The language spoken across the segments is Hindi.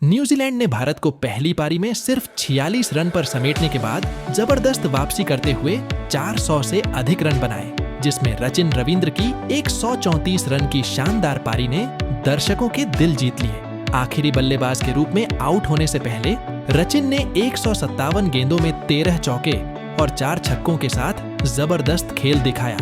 न्यूजीलैंड ने भारत को पहली पारी में सिर्फ 46 रन पर समेटने के बाद जबरदस्त वापसी करते हुए 400 से अधिक रन बनाए, जिसमें रचिन रविंद्र की 134 रन की शानदार पारी ने दर्शकों के दिल जीत लिए। आखिरी बल्लेबाज के रूप में आउट होने से पहले रचिन ने 157 गेंदों में 13 चौके और 4 छक्कों के साथ जबरदस्त खेल दिखाया।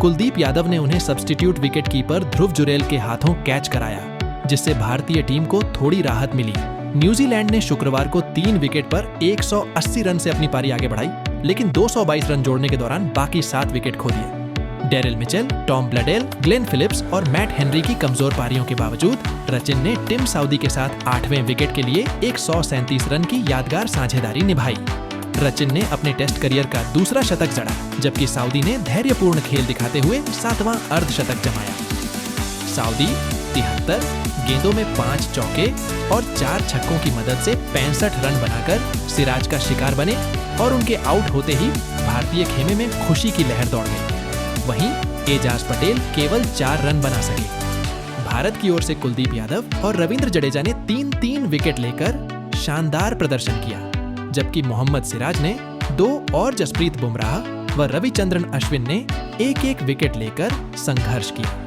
कुलदीप यादव ने उन्हें सब्स्टिट्यूट विकेट कीपर ध्रुव जुरेल के हाथों कैच कराया, जिससे भारतीय टीम को थोड़ी राहत मिली। न्यूजीलैंड ने शुक्रवार को 3 विकेट पर 180 रन से अपनी पारी आगे बढ़ाई, लेकिन 222 रन जोड़ने के दौरान बाकी 7 विकेट खो दिए। Daryl Mitchell, Tom Blundell, Glenn Phillips और मैट हेनरी की कमजोर पारियों के बावजूद रचिन ने टिम साउदी के साथ 8वें विकेट के लिए 137 रन की यादगार साझेदारी निभाई। रचिन ने अपने टेस्ट करियर का दूसरा शतक जड़ा, जबकि साउदी ने धैर्यपूर्ण खेल दिखाते हुए 7वां अर्धशतक जमाया। साउदी 73 गेंदों में 5 चौके और 4 छक्कों की मदद से 65 रन बनाकर सिराज का शिकार बने और उनके आउट होते ही भारतीय खेमे में खुशी की लहर दौड़ गई। वहीं एजाज पटेल केवल 4 रन बना सके। भारत की ओर से कुलदीप यादव और रविंद्र जडेजा ने 3-3 विकेट लेकर शानदार प्रदर्शन किया, जबकि मोहम्मद सिराज ने 2 और जसप्रीत बुमराह व रविचंद्रन अश्विन ने 1-1 विकेट लेकर संघर्ष किया।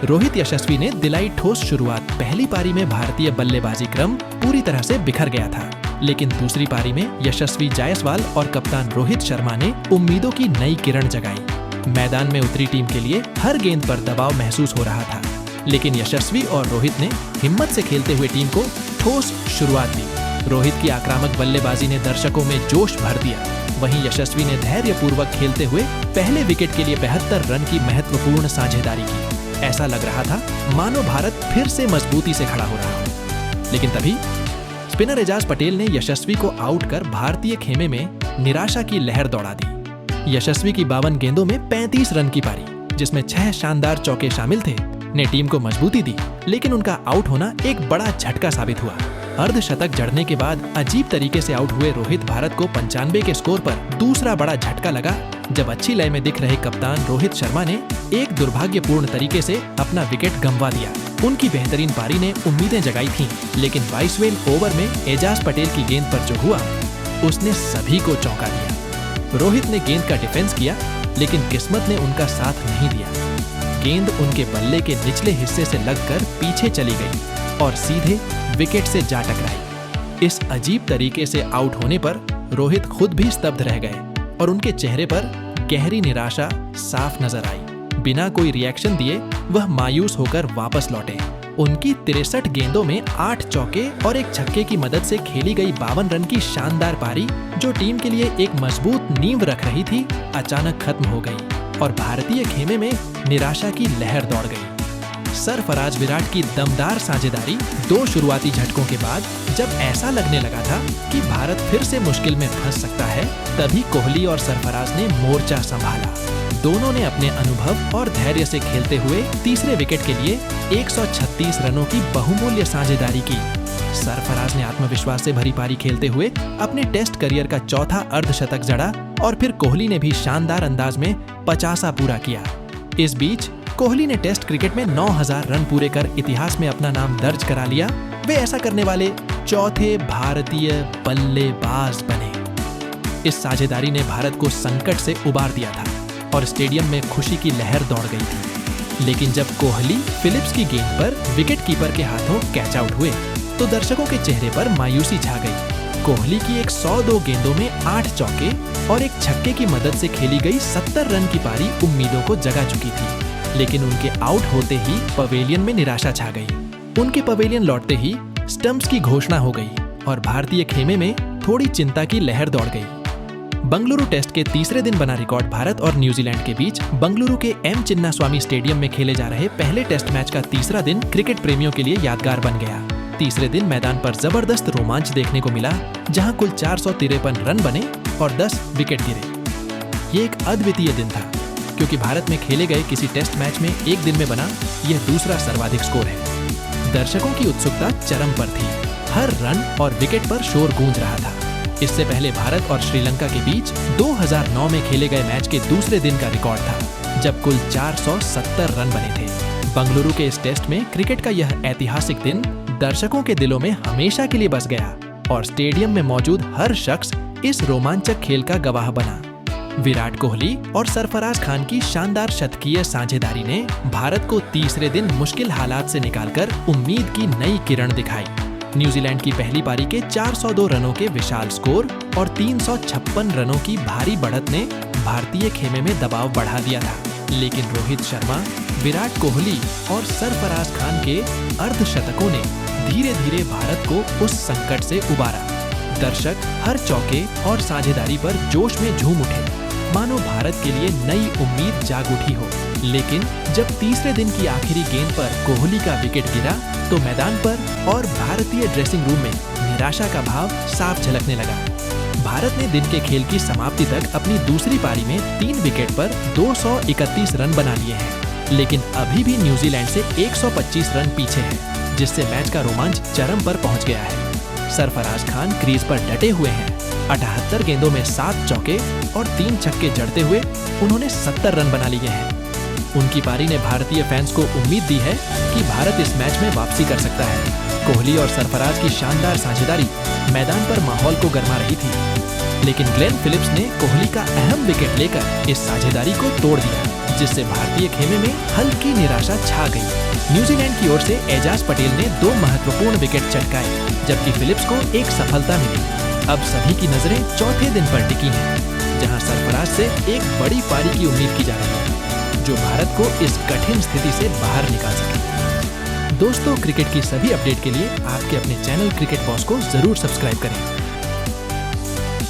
रोहित यशस्वी ने दिलाई ठोस शुरुआत। पहली पारी में भारतीय बल्लेबाजी क्रम पूरी तरह से बिखर गया था, लेकिन दूसरी पारी में यशस्वी जायसवाल और कप्तान रोहित शर्मा ने उम्मीदों की नई किरण जगाई। मैदान में उतरी टीम के लिए हर गेंद पर दबाव महसूस हो रहा था, लेकिन यशस्वी और रोहित ने हिम्मत से खेलते हुए टीम को ठोस शुरुआत दी। रोहित की आक्रामक बल्लेबाजी ने दर्शकों में जोश भर दिया। वहीं यशस्वी ने धैर्यपूर्वक खेलते हुए पहले विकेट के लिए 72 रन की महत्वपूर्ण साझेदारी की। ऐसा लग रहा था मानो भारत फिर से मजबूती से खड़ा हो रहा हो। लेकिन तभी स्पिनर एजाज पटेल ने यशस्वी को आउट कर भारतीय खेमे में निराशा की लहर दौड़ा दी। यशस्वी की 52 गेंदों में 35 रन की पारी, जिसमें 6 शानदार चौके शामिल थे, ने टीम को मजबूती दी, लेकिन उनका आउट होना एक बड़ा झटका साबित हुआ। अर्धशतक जड़ने के बाद अजीब तरीके से आउट हुए रोहित भारत को 95 के स्कोर पर दूसरा बड़ा झटका लगा, जब अच्छी लय में दिख रहे कप्तान रोहित शर्मा ने एक दुर्भाग्यपूर्ण तरीके से अपना विकेट गंवा दिया। उनकी बेहतरीन पारी ने उम्मीदें जगाई थीं, लेकिन 22वें ओवर में एजाज पटेल की गेंद पर जो हुआ, उसने सभी को चौंका दिया। रोहित ने गेंद का डिफेंस किया, लेकिन किस्मत ने उनका साथ नहीं दिया। गेंद उनके बल्ले के निचले हिस्से से लगकर पीछे चली गई और सीधे विकेट से जा टकराई। इस अजीब तरीके से आउट होने पर रोहित खुद भी स्तब्ध रह गए और उनके चेहरे पर गहरी निराशा साफ नजर आई। बिना कोई रिएक्शन दिए वह मायूस होकर वापस लौटे। उनकी 63 गेंदों में 8 चौके और 1 छक्के की मदद से खेली गई 52 रन की शानदार पारी, जो टीम के लिए एक मजबूत नींव रख रही थी, अचानक खत्म हो गई और भारतीय खेमे में निराशा की लहर दौड़ गई। सरफराज विराट की दमदार साझेदारी 2 शुरुआती झटकों के बाद जब ऐसा लगने लगा था कि भारत फिर से मुश्किल में फंस सकता है, तभी कोहली और सरफराज ने मोर्चा संभाला। दोनों ने अपने अनुभव और धैर्य से खेलते हुए तीसरे विकेट के लिए 136 रनों की बहुमूल्य साझेदारी की। सरफराज ने आत्मविश्वास से भरी पारी खेलते हुए अपने टेस्ट करियर का चौथा अर्धशतक जड़ा और फिर कोहली ने भी शानदार अंदाज में 50 पूरा किया। इस बीच कोहली ने टेस्ट क्रिकेट में 9000 रन पूरे कर इतिहास में अपना नाम दर्ज करा लिया। वे ऐसा करने वाले चौथे भारतीय बल्लेबाज बने। इस साझेदारी ने भारत को संकट से उबार दिया था और स्टेडियम में खुशी की लहर दौड़ गई थी। लेकिन जब कोहली फिलिप्स की गेंद पर विकेट कीपर के हाथों कैच आउट हुए, तो दर्शकों के चेहरे पर मायूसी छा गई। कोहली की 102 गेंदों में 8 चौके और 1 छक्के की मदद से खेली गई 70 रन की पारी उम्मीदों को जगा चुकी थी, लेकिन उनके आउट होते ही पवेलियन में निराशा छा गई। उनके पवेलियन लौटते ही स्टंप्स की घोषणा हो गई और भारतीय खेमे में थोड़ी चिंता की लहर दौड़ गई। बंगलुरु टेस्ट के तीसरे दिन बना रिकॉर्ड भारत और न्यूजीलैंड के बीच बंगलुरु के एम चिन्नास्वामी स्टेडियम में खेले जा रहे पहले टेस्ट मैच का तीसरा दिन क्रिकेट प्रेमियों के लिए यादगार बन गया। तीसरे दिन मैदान पर जबरदस्त रोमांच देखने को मिला, जहां कुल 453 रन बने और 10 विकेट गिरे। ये एक अद्वितीय दिन था, क्योंकि भारत में खेले गए किसी टेस्ट मैच में एक दिन में बना यह दूसरा सर्वाधिक स्कोर है। दर्शकों की उत्सुकता चरम पर थी। हर रन और विकेट पर शोर गूंज रहा था। इससे पहले भारत और श्रीलंका के बीच 2009 में खेले गए मैच के दूसरे दिन का रिकॉर्ड था, जब कुल 470 रन बने थे। बंगलुरु के इस टेस्ट में क्रिकेट का यह ऐतिहासिक दिन दर्शकों के दिलों में हमेशा के लिए बस गया और स्टेडियम में मौजूद हर शख्स इस रोमांचक खेल का गवाह बना। विराट कोहली और सरफराज खान की शानदार शतकीय साझेदारी ने भारत को तीसरे दिन मुश्किल हालात से निकालकर उम्मीद की नई किरण दिखाई। न्यूजीलैंड की पहली पारी के 402 रनों के विशाल स्कोर और 356 रनों की भारी बढ़त ने भारतीय खेमे में दबाव बढ़ा दिया था, लेकिन रोहित शर्मा, विराट कोहली और सरफराज खान के अर्धशतकों ने धीरे धीरे भारत को उस संकट से उबारा। दर्शक हर चौके और साझेदारी पर जोश में झूम उठे, मानो भारत के लिए नई उम्मीद जाग उठी हो। लेकिन जब तीसरे दिन की आखिरी गेंद पर कोहली का विकेट गिरा तो मैदान पर और भारतीय ड्रेसिंग रूम में निराशा का भाव साफ झलकने लगा। भारत ने दिन के खेल की समाप्ति तक अपनी दूसरी पारी में 3 विकेट पर 231 रन बना लिए हैं, लेकिन अभी भी न्यूजीलैंड से 125 रन पीछे है, जिससे मैच का रोमांच चरम पर पहुंच गया है। सरफराज खान क्रीज पर डटे हुए हैं। 78 गेंदों में 7 चौके और 3 छक्के जड़ते हुए उन्होंने 70 रन बना लिए हैं। उनकी पारी ने भारतीय फैंस को उम्मीद दी है कि भारत इस मैच में वापसी कर सकता है। कोहली और सरफराज की शानदार साझेदारी मैदान पर माहौल को गरमा रही थी, लेकिन ग्लेन फिलिप्स ने कोहली का अहम विकेट लेकर इस साझेदारी को तोड़ दिया, जिससे भारतीय खेमे में हल्की निराशा छा गई। न्यूजीलैंड की ओर से एजाज पटेल ने 2 महत्वपूर्ण विकेट चटकाए, जबकि फिलिप्स को एक सफलता मिली। अब सभी की नजरें चौथे दिन पर टिकी हैं, जहां सरफराज से एक बड़ी पारी की उम्मीद की जा रही है, जो भारत को इस कठिन स्थिति से बाहर निकाल सके। दोस्तों, क्रिकेट की सभी अपडेट के लिए आपके अपने चैनल क्रिकेट बॉस को जरूर सब्सक्राइब करें।